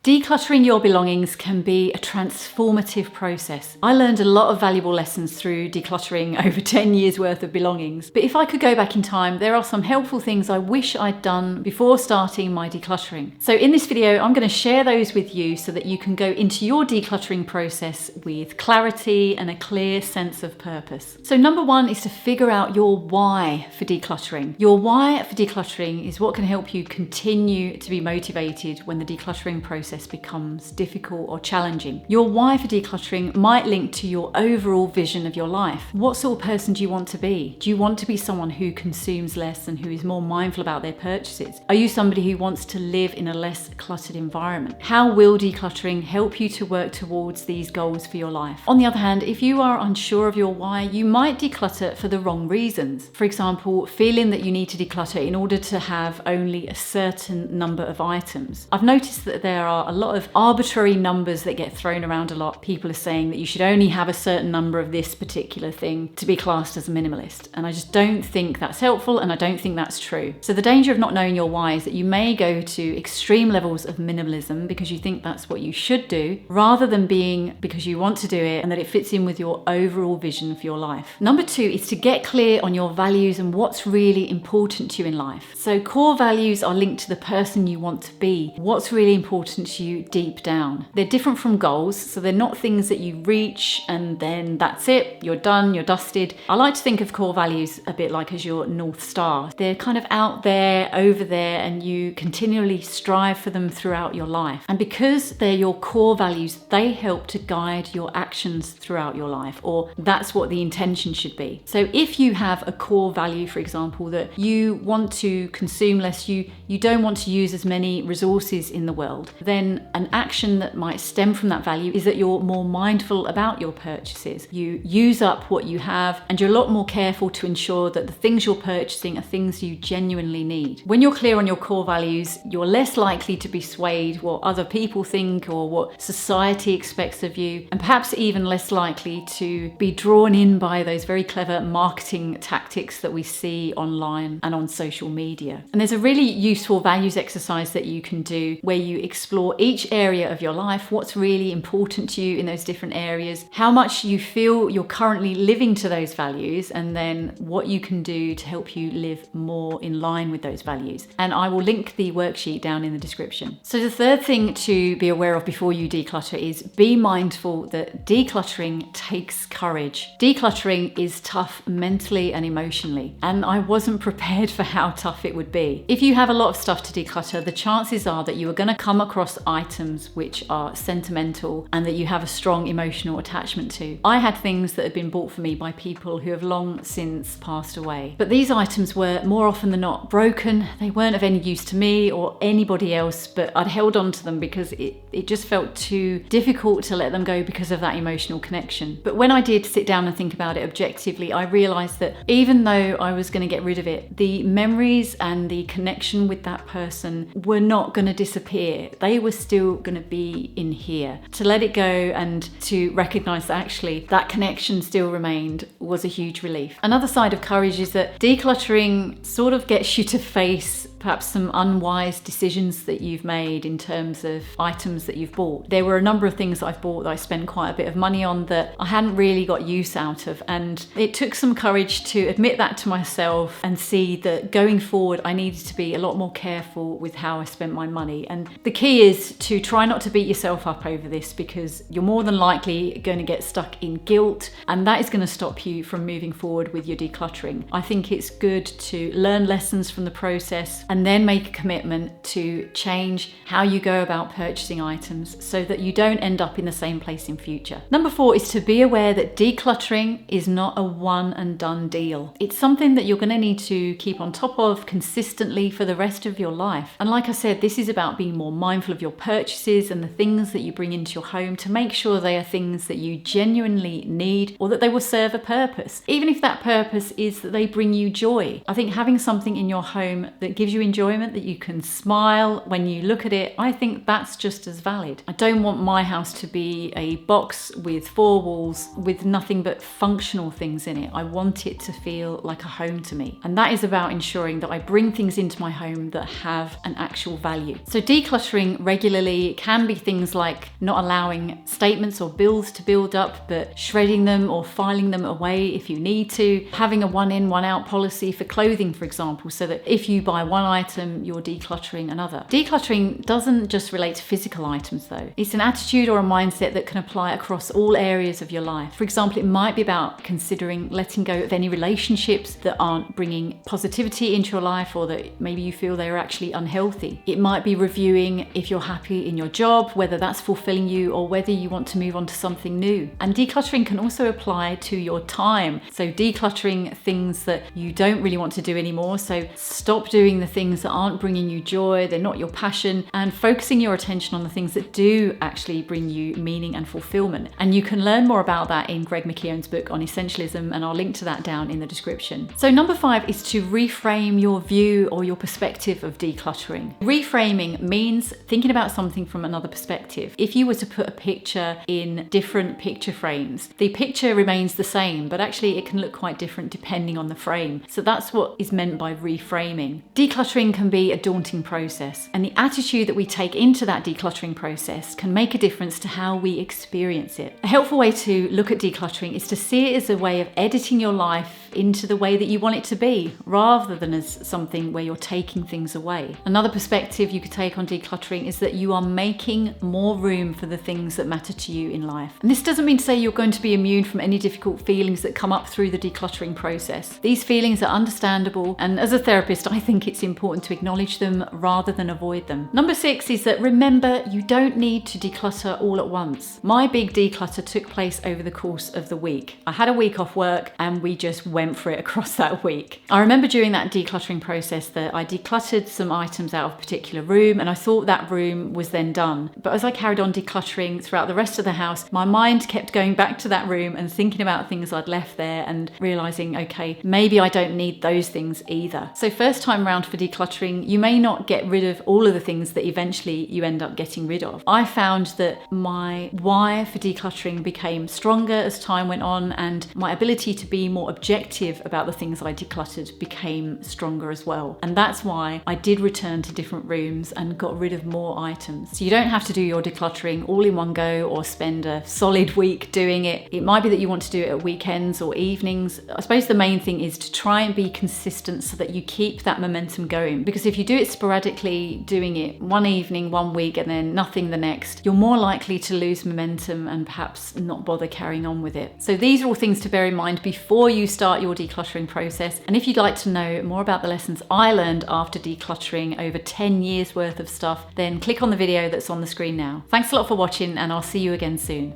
Decluttering your belongings can be a transformative process. I learned a lot of valuable lessons through decluttering over 10 years worth of belongings. But if I could go back in time, there are some helpful things I wish I'd done before starting my decluttering. So in this video, I'm going to share those with you so that you can go into your decluttering process with clarity and a clear sense of purpose. So number one is to figure out your why for decluttering. Your why for decluttering is what can help you continue to be motivated when the decluttering process becomes difficult or challenging. Your why for decluttering might link to your overall vision of your life. What sort of person do you want to be? Do you want to be someone who consumes less and who is more mindful about their purchases? Are you somebody who wants to live in a less cluttered environment? How will decluttering help you to work towards these goals for your life? On the other hand, if you are unsure of your why, you might declutter for the wrong reasons. For example, feeling that you need to declutter in order to have only a certain number of items. I've noticed that there are a lot of arbitrary numbers that get thrown around a lot. People are saying that you should only have a certain number of this particular thing to be classed as a minimalist. And I just don't think that's helpful, and I don't think that's true. So the danger of not knowing your why is that you may go to extreme levels of minimalism because you think that's what you should do, rather than being because you want to do it and that it fits in with your overall vision for your life. Number two is to get clear on your values and what's really important to you in life. So core values are linked to the person you want to be. What's really important to you deep down. They're different from goals, so they're not things that you reach and then that's it, you're done, you're dusted. I like to think of core values a bit like as your North Star. They're kind of out there, over there, and you continually strive for them throughout your life. And because they're your core values, they help to guide your actions throughout your life, or that's what the intention should be. So if you have a core value, for example, that you want to consume less, you don't want to use as many resources in the world, then an action that might stem from that value is that you're more mindful about your purchases. You use up what you have, and you're a lot more careful to ensure that the things you're purchasing are things you genuinely need. When you're clear on your core values, you're less likely to be swayed what other people think or what society expects of you, and perhaps even less likely to be drawn in by those very clever marketing tactics that we see online and on social media. And there's a really useful values exercise that you can do where you explore each area of your life, what's really important to you in those different areas, how much you feel you're currently living to those values, and then what you can do to help you live more in line with those values. And I will link the worksheet down in the description. So the third thing to be aware of before you declutter is be mindful that decluttering takes courage. Decluttering is tough mentally and emotionally, and I wasn't prepared for how tough it would be. If you have a lot of stuff to declutter, the chances are that you are going to come across items which are sentimental and that you have a strong emotional attachment to. I had things that had been bought for me by people who have long since passed away. But these items were more often than not broken. They weren't of any use to me or anybody else, but I'd held on to them because it just felt too difficult to let them go because of that emotional connection. But when I did sit down and think about it objectively, I realized that even though I was going to get rid of it, the memories and the connection with that person were not going to disappear. They were still going to be in here. To let it go and to recognize that actually that connection still remained was a huge relief. Another side of courage is that decluttering sort of gets you to face perhaps some unwise decisions that you've made in terms of items that you've bought. There were a number of things that I've bought that I spent quite a bit of money on that I hadn't really got use out of, and it took some courage to admit that to myself and see that going forward I needed to be a lot more careful with how I spent my money. And the key is to try not to beat yourself up over this, because you're more than likely going to get stuck in guilt, and that is going to stop you from moving forward with your decluttering. I think it's good to learn lessons from the process and then make a commitment to change how you go about purchasing items so that you don't end up in the same place in future. Number four is to be aware that decluttering is not a one and done deal. It's something that you're going to need to keep on top of consistently for the rest of your life. And like I said, this is about being more mindful of your purchases and the things that you bring into your home to make sure they are things that you genuinely need or that they will serve a purpose. Even if that purpose is that they bring you joy. I think having something in your home that gives you you enjoyment, that you can smile when you look at it, I think that's just as valid. I don't want my house to be a box with 4 walls with nothing but functional things in it. I want it to feel like a home to me. And that is about ensuring that I bring things into my home that have an actual value. So decluttering regularly can be things like not allowing statements or bills to build up, but shredding them or filing them away if you need to. Having a one in, one out policy for clothing, for example, so that if you buy one item, you're decluttering another. Decluttering doesn't just relate to physical items though. It's an attitude or a mindset that can apply across all areas of your life. For example, it might be about considering letting go of any relationships that aren't bringing positivity into your life, or that maybe you feel they're actually unhealthy. It might be reviewing if you're happy in your job, whether that's fulfilling you or whether you want to move on to something new. And decluttering can also apply to your time. So decluttering things that you don't really want to do anymore. So stop doing the things that aren't bringing you joy, they're not your passion, and focusing your attention on the things that do actually bring you meaning and fulfillment. And you can learn more about that in Greg McKeown's book on essentialism, and I'll link to that down in the description. So number 5 is to reframe your view or your perspective of decluttering. Reframing means thinking about something from another perspective. If you were to put a picture in different picture frames, the picture remains the same, but actually it can look quite different depending on the frame. So that's what is meant by reframing. Decluttering can be a daunting process, and the attitude that we take into that decluttering process can make a difference to how we experience it. A helpful way to look at decluttering is to see it as a way of editing your life into the way that you want it to be, rather than as something where you're taking things away. Another perspective you could take on decluttering is that you are making more room for the things that matter to you in life. And this doesn't mean to say you're going to be immune from any difficult feelings that come up through the decluttering process. These feelings are understandable, and as a therapist, I think it's important to acknowledge them rather than avoid them. Number 6 is that remember, you don't need to declutter all at once. My big declutter took place over the course of the week. I had a week off work and we just went for it across that week. I remember during that decluttering process that I decluttered some items out of a particular room, and I thought that room was then done. But as I carried on decluttering throughout the rest of the house, my mind kept going back to that room and thinking about things I'd left there and realizing, okay, maybe I don't need those things either. So first time round for decluttering, you may not get rid of all of the things that eventually you end up getting rid of. I found that my why for decluttering became stronger as time went on, and my ability to be more objective about the things I decluttered became stronger as well. And that's why I did return to different rooms and got rid of more items. So you don't have to do your decluttering all in one go or spend a solid week doing it. It might be that you want to do it at weekends or evenings. I suppose the main thing is to try and be consistent so that you keep that momentum going. Because if you do it sporadically, doing it one evening, one week, and then nothing the next, you're more likely to lose momentum and perhaps not bother carrying on with it. So these are all things to bear in mind before you start your decluttering process. And if you'd like to know more about the lessons I learned after decluttering over 10 years worth of stuff, then click on the video that's on the screen now. Thanks a lot for watching, and I'll see you again soon.